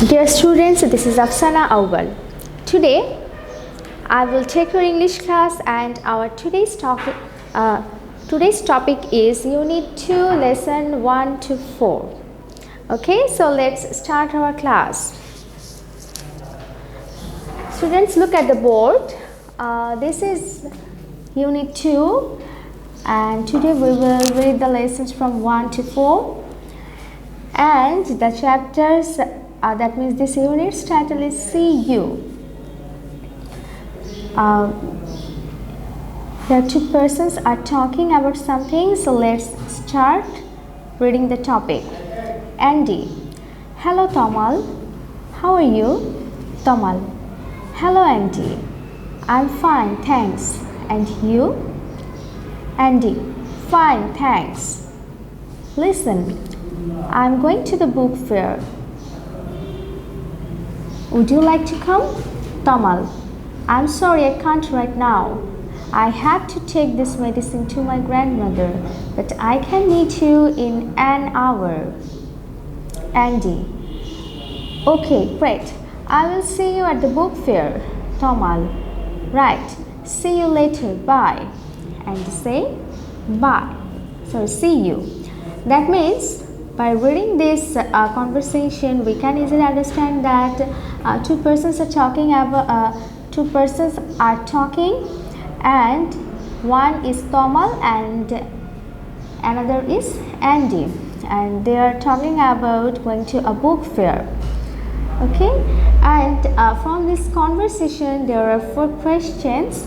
Dear students, this is Afsana Awal. Today I will take your English class, and our today's topic is Unit 2, Lesson 1 to 4. Okay, so let's start our class. Students, look at the board. This is Unit 2, and today we will read the lessons from 1 to 4. And the chapters, that means this unit's title is See You. The two persons are talking about something, so let's start reading the topic. Andy: hello Tomal, how are you? Tomal: hello Andy, I'm fine, thanks. And you? Andy: fine, thanks. Listen, I'm going to the book fair. Would you like to come? Tomal: I'm sorry, I can't right now. I have to take this medicine to my grandmother, but I can meet you in an hour. Andy: okay, great. I will see you at the book fair. Tomal: right. See you later. Bye. Andy: say bye. So see you. That means by reading this conversation, we can easily understand that two persons are talking and one is Tomal and another is Andy, and they are talking about going to a book fair. Okay, and from this conversation there are 4 questions,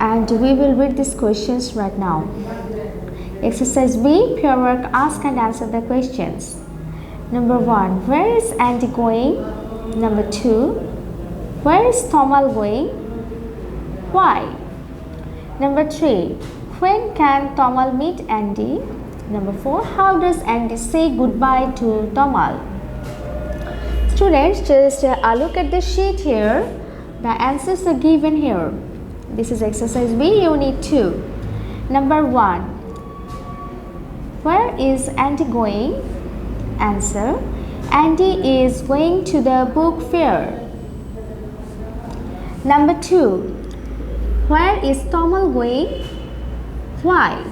and we will read these questions right now. Exercise B, pure work, ask and answer the questions. Number 1, where is Andy going? Number 2, where is Tomal going? Why? Number 3, when can Tomal meet Andy? Number 4, how does Andy say goodbye to Tomal? Students, just look at the sheet here. The answers are given here. This is exercise B, Unit 2. Number 1, where is Andy going? Answer: Andy is going to the book fair. Number 2, where is Tomal going? Why?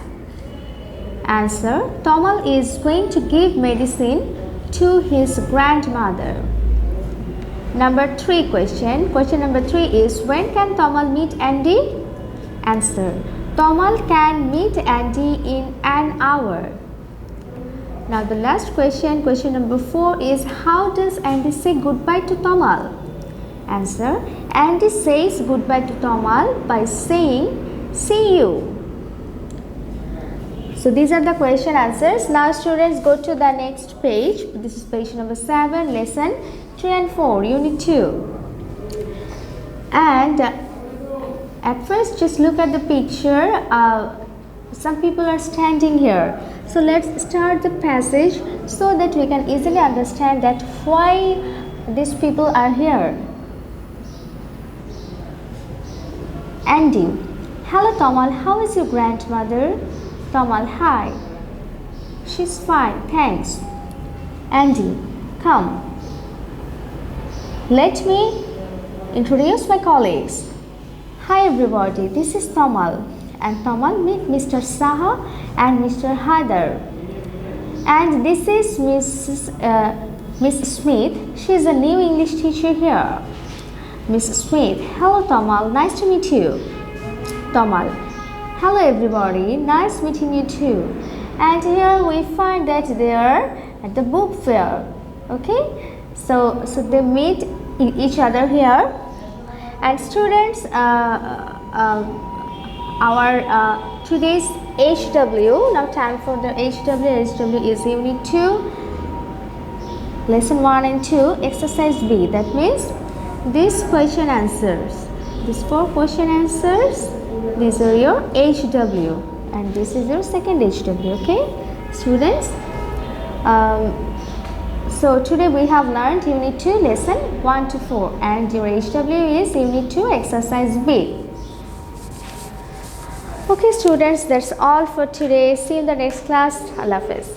Answer: Tomal is going to give medicine to his grandmother. Number 3 question. Question number 3 is, when can Tomal meet Andy? Answer: Tomal can meet Andy in an hour. Now the last question, question number 4 is, how does Andy say goodbye to Tomal? Answer: Andy says goodbye to Tomal by saying see you. So these are the question answers. Now students, go to the next page. This is page number 7, lesson 3 and 4, Unit 2. And at first just look at the picture. Some people are standing here. So let's start the passage so that we can easily understand that why these people are here. Andy: hello Tomal, how is your grandmother? Tomal: hi. She's fine, thanks. Andy: come. Let me introduce my colleagues. Hi everybody, this is Tomal. And Tomal meet Mr. Saha and Mr. Haidar. And this is Miss Smith. She is a new English teacher here. Miss Smith: hello Tomal, nice to meet you. Tomal: hello everybody, nice meeting you too. And here we find that they are at the book fair. Okay, so they meet each other here. And students, our today's HW, now time for the HW. HW is Unit 2, Lesson 1 and 2, Exercise B. That means these question answers, these 4 question answers, these are your HW, and this is your second HW. Okay, students. So today we have learned Unit 2, Lesson 1 to 4, and your HW is Unit 2, Exercise B. Okay students, that's all for today. See you in the next class. Allah Hafiz.